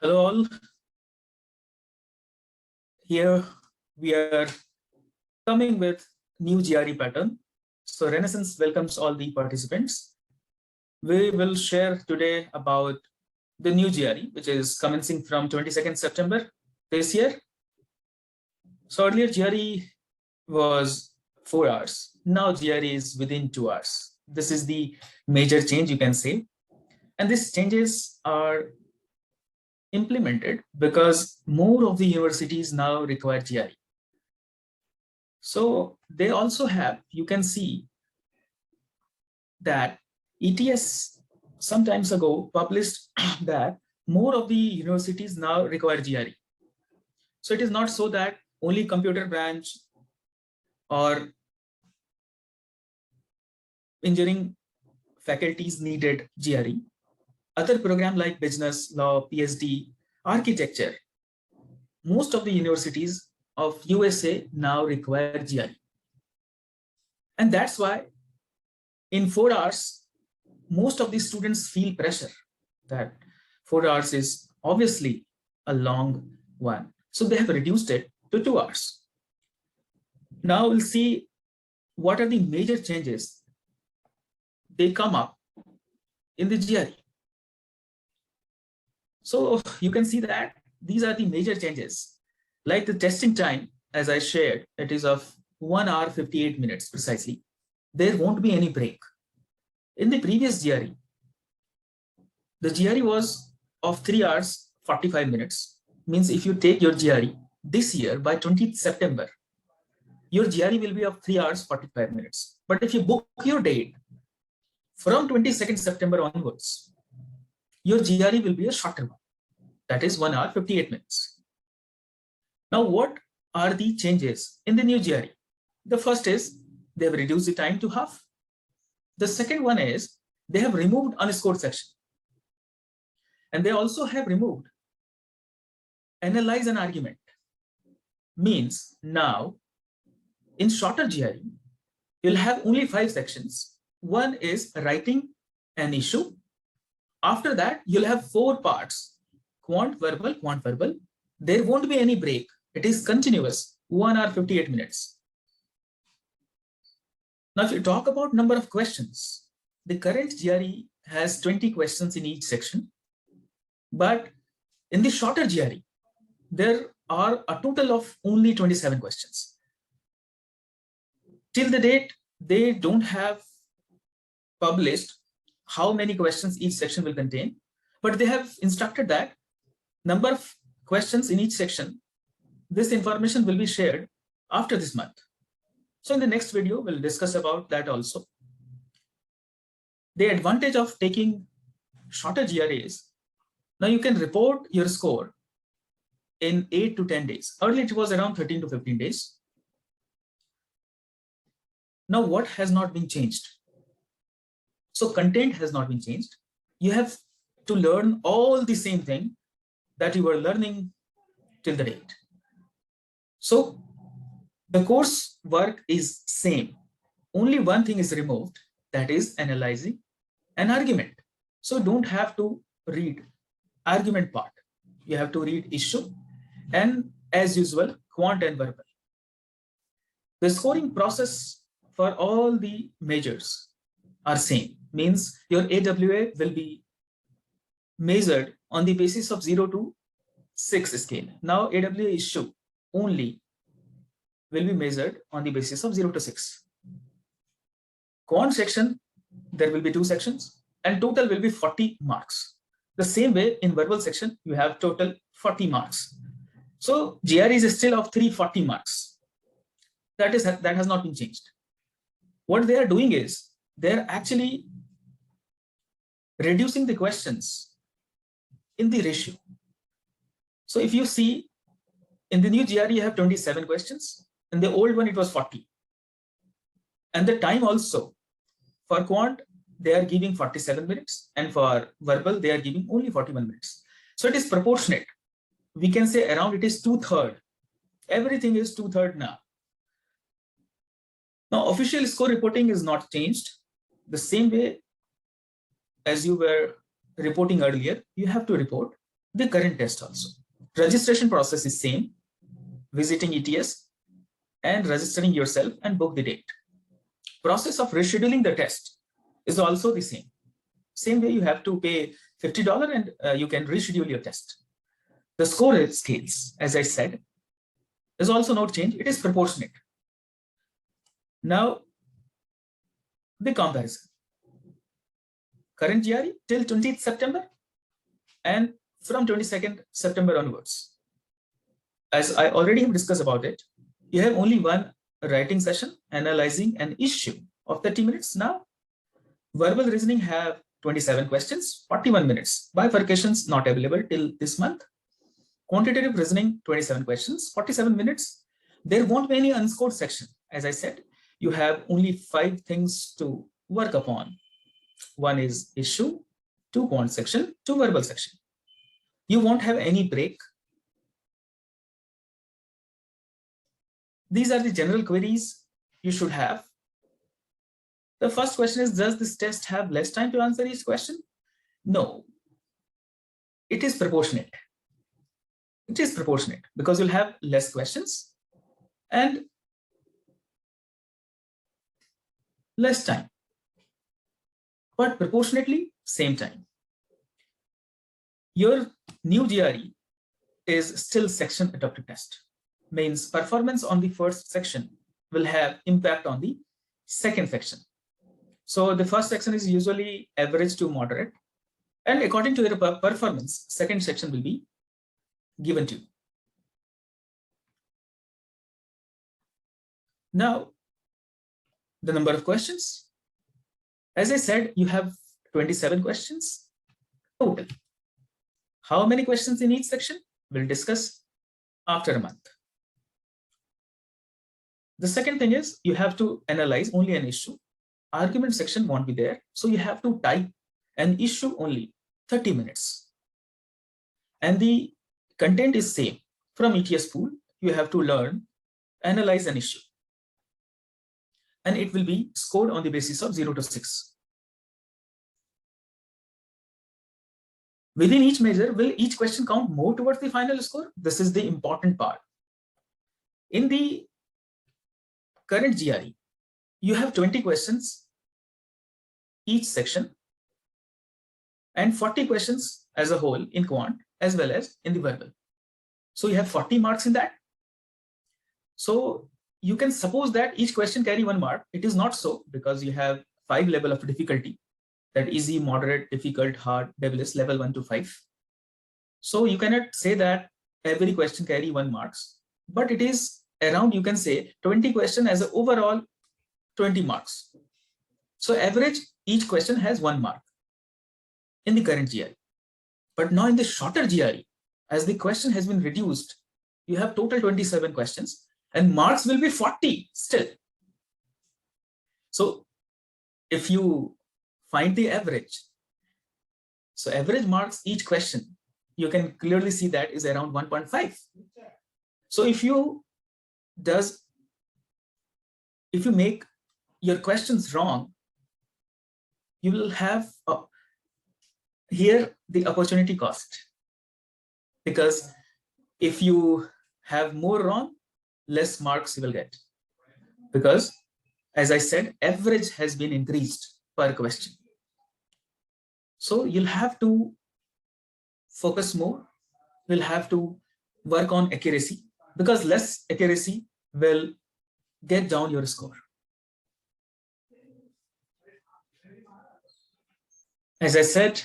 Hello all. Here we are coming with new GRE pattern. So Renaissance welcomes all the participants. We will share today about the new GRE, which is commencing from 22nd September this year. So earlier GRE was 4 hours. Now GRE is within 2 hours. This is the major change, you can say. And these changes are implemented because more of the universities now require GRE. So they also have, you can see that ETS some times ago published that more of the universities now require GRE. So it is not so that only computer branch or engineering faculties needed GRE. Other programs like business, law, PhD, architecture, most of the universities of USA now require GRE. And that's why in 4 hours, most of the students feel pressure that 4 hours is obviously a long one. So they have reduced it to 2 hours. Now we'll see what are the major changes they come up in the GRE. So you can see that these are the major changes. Like the testing time, as I shared, it is of 1 hour 58 minutes precisely. There won't be any break. In the previous GRE, the GRE was of 3 hours 45 minutes. Means if you take your GRE this year by 20th September, your GRE will be of 3 hours 45 minutes. But if you book your date from 22nd September onwards, your GRE will be a shorter one. That is 1 hour 58 minutes. Now, what are the changes in the new GRE? The first is they have reduced the time to half. The second one is they have removed unscored section. And they also have removed analyze an argument. Means now in shorter GRE, you'll have only 5 sections. One is writing an issue. After that, you'll have 4 parts, quant, verbal, quant, verbal. There won't be any break. It is continuous, 1 hour 58 minutes. Now, if you talk about number of questions, the current GRE has 20 questions in each section. But in the shorter GRE, there are a total of only 27 questions. Till the date, they don't have published how many questions each section will contain, but they have instructed that number of questions in each section, this information will be shared after this month. So in the next video, we'll discuss about that also. The advantage of taking shorter GRE is now you can report your score in 8 to 10 days. Earlier, it was around 13 to 15 days. Now, what has not been changed? So content has not been changed. You have to learn all the same thing that you were learning till the date. So the course work is same. Only one thing is removed, that is analyzing an argument. So don't have to read argument part. You have to read issue and as usual, quant and verbal. The scoring process for all the majors are same. Means your AWA will be measured on the basis of 0 to 6 scale. Now AWA issue only will be measured on the basis of 0 to 6. Quant section, there will be 2 sections and total will be 40 marks. The same way in verbal section, you have total 40 marks. So GRE is still of 340 marks. That has not been changed. What they are doing is they're actually reducing the questions in the ratio. So if you see in the new GRE, you have 27 questions. In the old one, it was 40. And the time also for quant, they are giving 47 minutes. And for verbal, they are giving only 41 minutes. So it is proportionate. We can say around it is 2/3. Everything is 2/3 now. Now, official score reporting is not changed. The same way as you were reporting earlier, you have to report. the current test also. Registration process is same, visiting ETS and registering yourself and book the date. Process of rescheduling the test is also the same. Same way, you have to pay $50 and you can reschedule your test. The score scales, as I said, is also not changed. It is proportionate. Now, the comparison. Current GRE till 20th September and from 22nd September onwards. As I already have discussed about it, you have only one writing session analyzing an issue of 30 minutes. Now, verbal reasoning have 27 questions, 41 minutes. Bifurcations not available till this month. Quantitative reasoning, 27 questions, 47 minutes. There won't be any unscored section. As I said, you have only 5 things to work upon. One is issue, 2 quant section, 2 verbal section. You won't have any break. These are the general queries you should have. The first question is, does this test have less time to answer each question? No. It is proportionate. It is proportionate because you'll have less questions and less time, but proportionately same time. Your new GRE is still section adaptive test. Means performance on the first section will have impact on the second section. So the first section is usually average to moderate, and according to your performance, second section will be given to you. Now, the number of questions. As I said, you have 27 questions total. How many questions in each section? We'll discuss after a month. The second thing is you have to analyze only an issue. Argument section won't be there. So you have to type an issue only 30 minutes. And the content is same. From ETS pool, you have to learn, analyze an issue. And it will be scored on the basis of 0 to 6. Within each measure, will each question count more towards the final score? This is the important part. In the current GRE, you have 20 questions each section and 40 questions as a whole in quant as well as in the verbal. So you have 40 marks in that. So you can suppose that each question carry 1 mark. It is not so because you have 5 level of difficulty, that easy, moderate, difficult, hard, devilish, level 1 to 5. So you cannot say that every question carry 1 marks, but it is around, you can say 20 question as an overall 20 marks. So average, each question has 1 mark in the current GRE. But now in the shorter GRE, as the question has been reduced, you have total 27 questions and marks will be 40 still. So if you find the average, so average marks each question, you can clearly see that is around 1.5. So if you make your questions wrong, you will have here the opportunity cost, because if you have more wrong, less marks you will get, because as I said, average has been increased per question. So you'll have to focus more, you'll have to work on accuracy, because less accuracy will get down your score. As I said,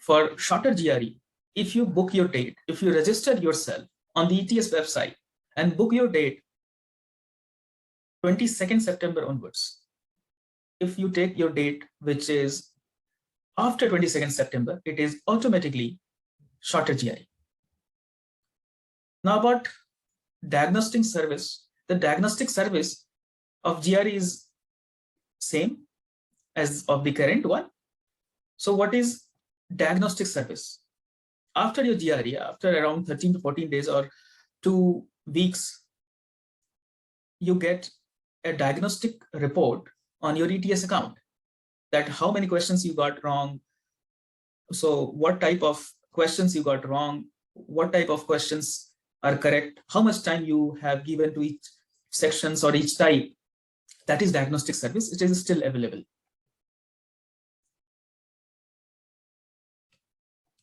for shorter GRE, if you book your date, if you register yourself on the ETS website and book your date 22nd September onwards, if you take your date which is after 22nd September, it is automatically shorter GRE. Now about diagnostic service, the diagnostic service of GRE is same as of the current one. So what is diagnostic service? After your GRE, after around 13 to 14 days or 2 weeks, you get a diagnostic report on your ETS account, that how many questions you got wrong, so what type of questions you got wrong, what type of questions are correct, how much time you have given to each sections or each type. That is diagnostic service. It is still available.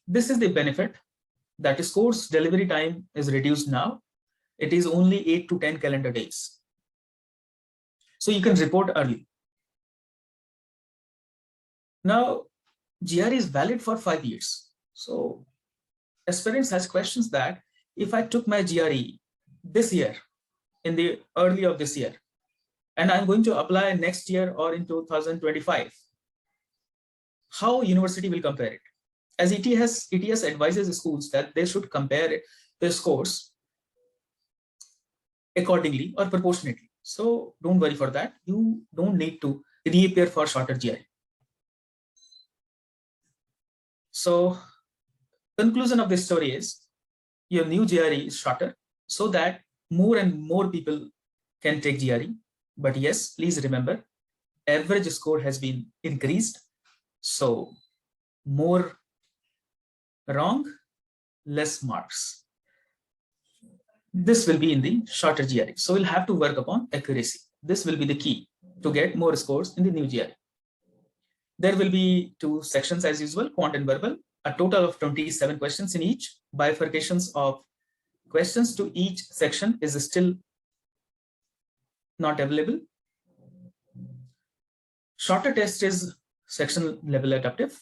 This is the benefit, that is course delivery time is reduced now. It is only 8 to 10 calendar days. So you can report early. Now, GRE is valid for 5 years. So aspirants has questions that if I took my GRE this year, in the early of this year, and I'm going to apply next year or in 2025, how university will compare it? As ETS advises schools that they should compare their scores accordingly or proportionately. So don't worry for that. You don't need to reappear for shorter GRE. So conclusion of this story is your new GRE is shorter so that more and more people can take GRE. But yes, please remember, average score has been increased. So more wrong, less marks. This will be in the shorter GRE. So we'll have to work upon accuracy. This will be the key to get more scores in the new GRE. There will be 2 sections as usual, quant and verbal, a total of 27 questions in each. Bifurcations of questions to each section is still not available. Shorter test is section level adaptive.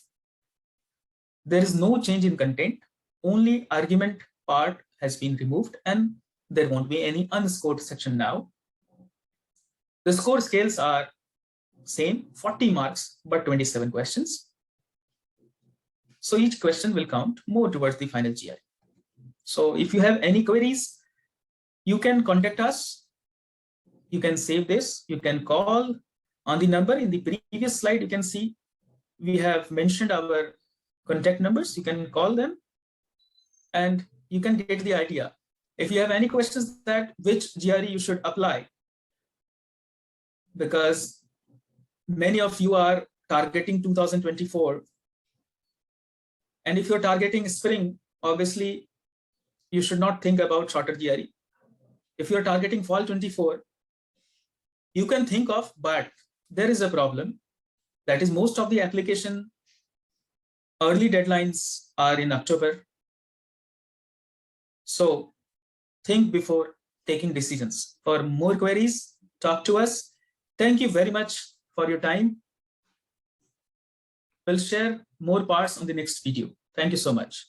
There is no change in content, only argument part has been removed and there won't be any unscored section now. The score scales are same, 40 marks, but 27 questions. So each question will count more towards the final GRE. So if you have any queries, you can contact us. You can save this. You can call on the number in the previous slide. You can see we have mentioned our contact numbers. You can call them and you can get the idea. If you have any questions that which GRE you should apply, because many of you are targeting 2024. And if you're targeting spring, obviously, you should not think about shorter GRE. If you're targeting fall 24, you can think of, but there is a problem. That is, most of the application early deadlines are in October. So think before taking decisions. For more queries, talk to us. Thank you very much for your time. We'll share more parts on the next video. Thank you so much.